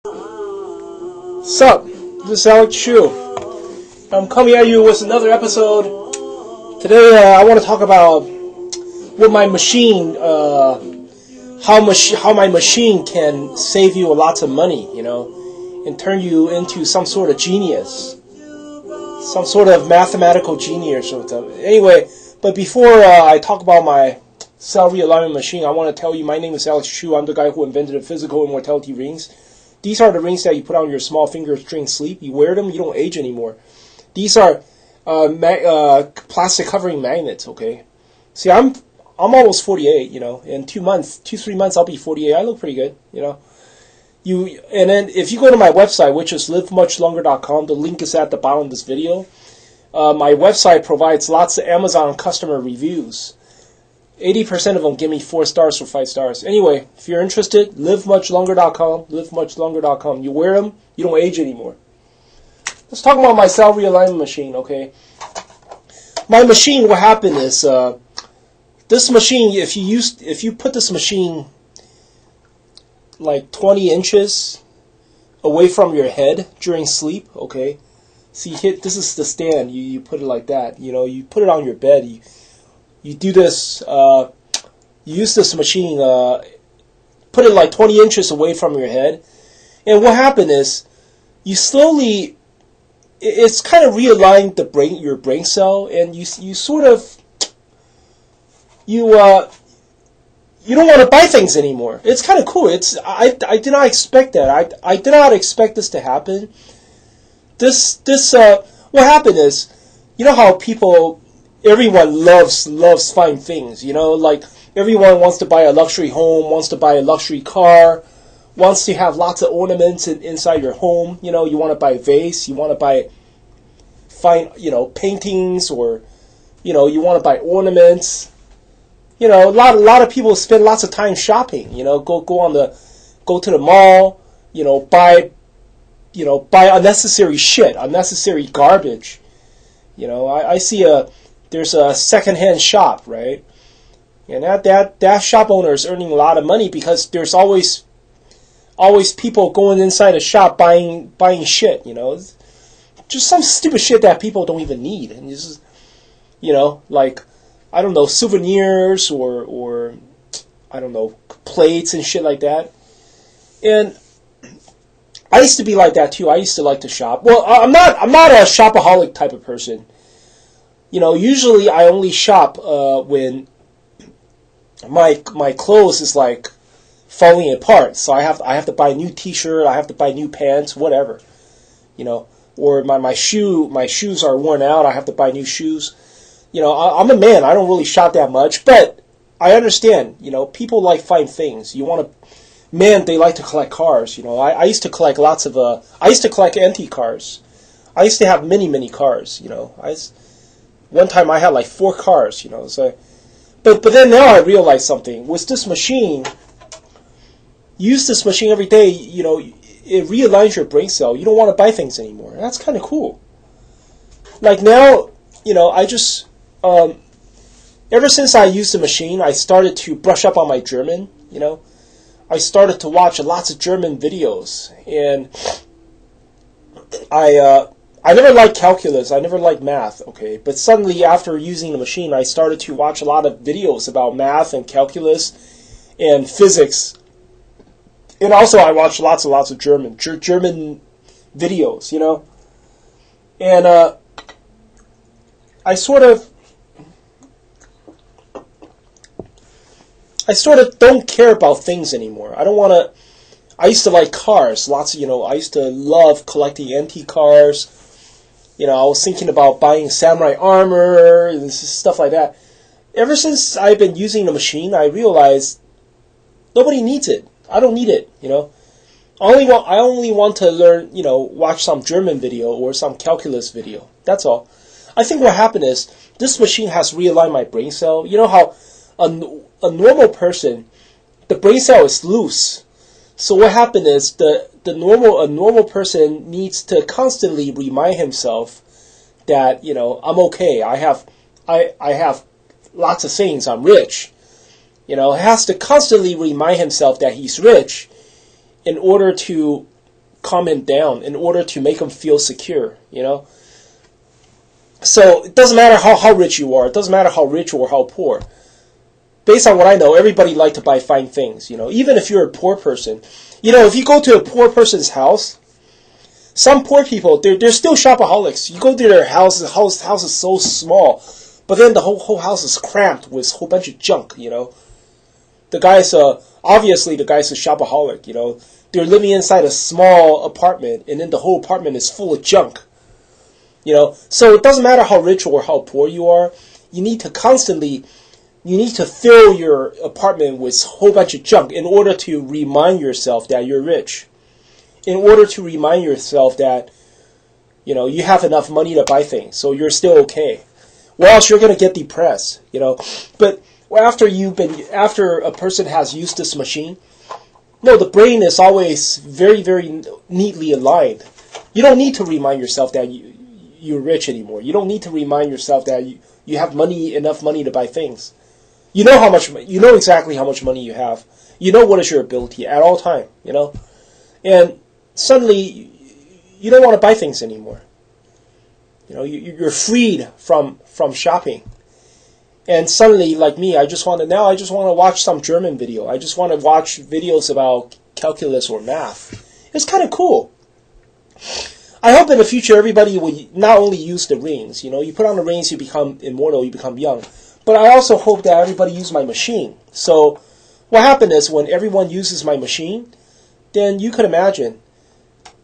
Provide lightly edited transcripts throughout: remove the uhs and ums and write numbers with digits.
Sup, this is Alex Chu. I'm coming at you with another episode. Today I want to talk about what my machine, how my machine can save you lots of money, and turn you into some sort of genius, some sort of mathematical genius or something. Anyway, but before I talk about my cell realignment machine, I want to tell you my name is Alex Chu. I'm the guy who invented the physical immortality rings. These are the rings that you put on your small fingers during sleep. You wear them, you don't age anymore. These are plastic covering magnets, okay? See, I'm almost 48, In 3 months, I'll be 48. I look pretty good, And then if you go to my website, which is livemuchlonger.com, the link is at the bottom of this video. My website provides lots of Amazon customer reviews. 80% of them give me 4 stars or 5 stars. Anyway, if you're interested, livemuchlonger.com, livemuchlonger.com. You wear them, you don't age anymore. Let's talk about my cell realignment machine, okay? My machine, what happened is, this machine, if you put this machine like 20 inches away from your head during sleep, okay? See, this is the stand. You put it like that. You put it on your bed. You do this, you use this machine, put it like 20 inches away from your head. And what happened is, you slowly, it's kind of realigned your brain cell, and you sort of, you don't want to buy things anymore. It's kind of cool. I did not expect that. I did not expect this to happen. What happened is, you know how everyone loves fine things, like everyone wants to buy a luxury home, wants to buy a luxury car, wants to have lots of ornaments inside your home. You want to buy a vase, you want to buy fine, paintings, or, you want to buy ornaments. A lot of people spend lots of time shopping, go to the mall, buy unnecessary shit, unnecessary garbage. I see there's a secondhand shop, right? And that shop owner is earning a lot of money because there's always people going inside a shop buying shit, just some stupid shit that people don't even need, and just, like, I don't know, souvenirs or I don't know, plates and shit like that. And I used to be like that too. I used to like to shop. Well, I'm not a shopaholic type of person. Usually I only shop when my clothes is like falling apart. So I have to buy a new T-shirt. I have to buy new pants, whatever. Or my shoes are worn out. I have to buy new shoes. I'm a man. I don't really shop that much, but I understand. People like fine things. They like to collect cars. I used to collect I used to collect antique cars. I used to have many cars. One time I had like 4 cars. So, but then now I realized something. With this machine, use this machine every day. It realigns your brain cell. You don't want to buy things anymore. That's kind of cool. Like now, I just ever since I used the machine, I started to brush up on my German. I started to watch lots of German videos, and I never liked calculus. I never liked math, okay? But suddenly, after using the machine, I started to watch a lot of videos about math and calculus and physics. And also, I watched lots and lots of German videos, And I sort of don't care about things anymore. I used to like cars, I used to love collecting antique cars. I was thinking about buying samurai armor and stuff like that. Ever since I've been using the machine, I realized nobody needs it. I don't need it, I only want to learn, watch some German video or some calculus video. That's all. I think what happened is this machine has realigned my brain cell. You know how a normal person, the brain cell is loose. So what happened is a normal person needs to constantly remind himself that I'm okay. I have lots of things. I'm rich. Has to constantly remind himself that he's rich in order to calm him down, in order to make him feel secure, you know. So it doesn't matter how rich you are. It doesn't matter how rich or how poor. Based on what I know, everybody likes to buy fine things, you know. Even if you're a poor person, you know, if you go to a poor person's house, some poor people, they're still shopaholics. You go to their house, the house is so small, but then the whole house is cramped with a whole bunch of junk, you know. The guy's obviously the guy's a shopaholic, you know. They're living inside a small apartment, and then the whole apartment is full of junk, you know. So it doesn't matter how rich or how poor you are. You need to fill your apartment with a whole bunch of junk in order to remind yourself that you're rich. In order to remind yourself that, you know, you have enough money to buy things, so you're still okay. Or else you're going to get depressed, you know. But after a person has used this machine, no, the brain is always very, very neatly aligned. You don't need to remind yourself that you're rich anymore. You don't need to remind yourself that you have enough money to buy things. You know exactly how much money you have. You know what is your ability at all time, you know. And suddenly, you don't want to buy things anymore. You know, you're freed from shopping. And suddenly, like me, I just want to watch some German video. I just want to watch videos about calculus or math. It's kind of cool. I hope in the future everybody will not only use the rings. You know, you put on the rings, you become immortal, you become young. But I also hope that everybody use my machine. So what happened is, when everyone uses my machine, then you could imagine,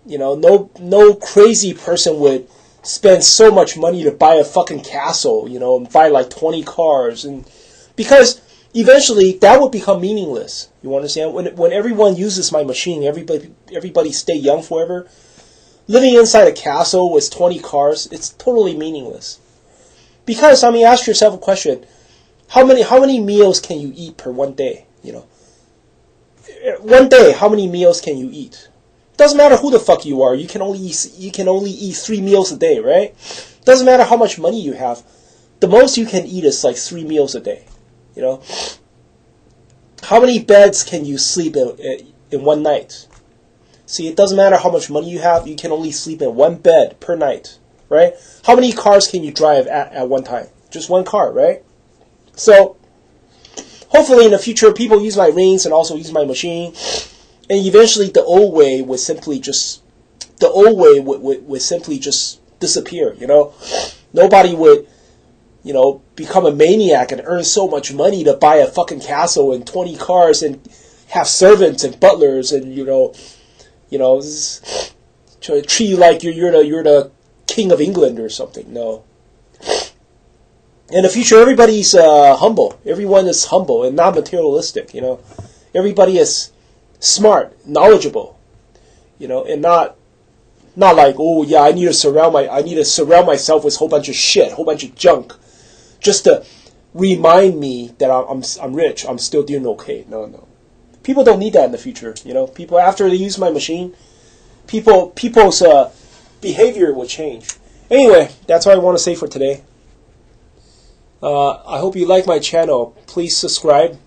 you know, no crazy person would spend so much money to buy a fucking castle, you know, and buy like 20 cars, and because eventually that would become meaningless. You understand? When everyone uses my machine, everybody stay young forever. Living inside a castle with 20 cars, it's totally meaningless. Because, I mean, ask yourself a question: how many meals can you eat per one day? You know, one day, how many meals can you eat? Doesn't matter who the fuck you are. You can only eat 3 meals a day, right? Doesn't matter how much money you have. The most you can eat is like 3 meals a day. You know, how many beds can you sleep in one night? See, it doesn't matter how much money you have. You can only sleep in one bed per night, right? How many cars can you drive at one time? Just one car, right? So hopefully in the future, people use my rings and also use my machine. And eventually, the old way would simply just disappear. You know, nobody would, you know, become a maniac and earn so much money to buy a fucking castle and 20 cars and have servants and butlers and you know, to treat you like you're the king of England or something. No. In the future, everybody's humble. Everyone is humble and not materialistic. You know, everybody is smart, knowledgeable, you know, and not like, oh yeah, I need to surround myself with a whole bunch of shit, a whole bunch of junk, just to remind me that I'm rich, I'm still doing okay. No, people don't need that in the future. You know, people after they use my machine, people's behavior will change. Anyway, that's all I want to say for today. I hope you like my channel. Please subscribe.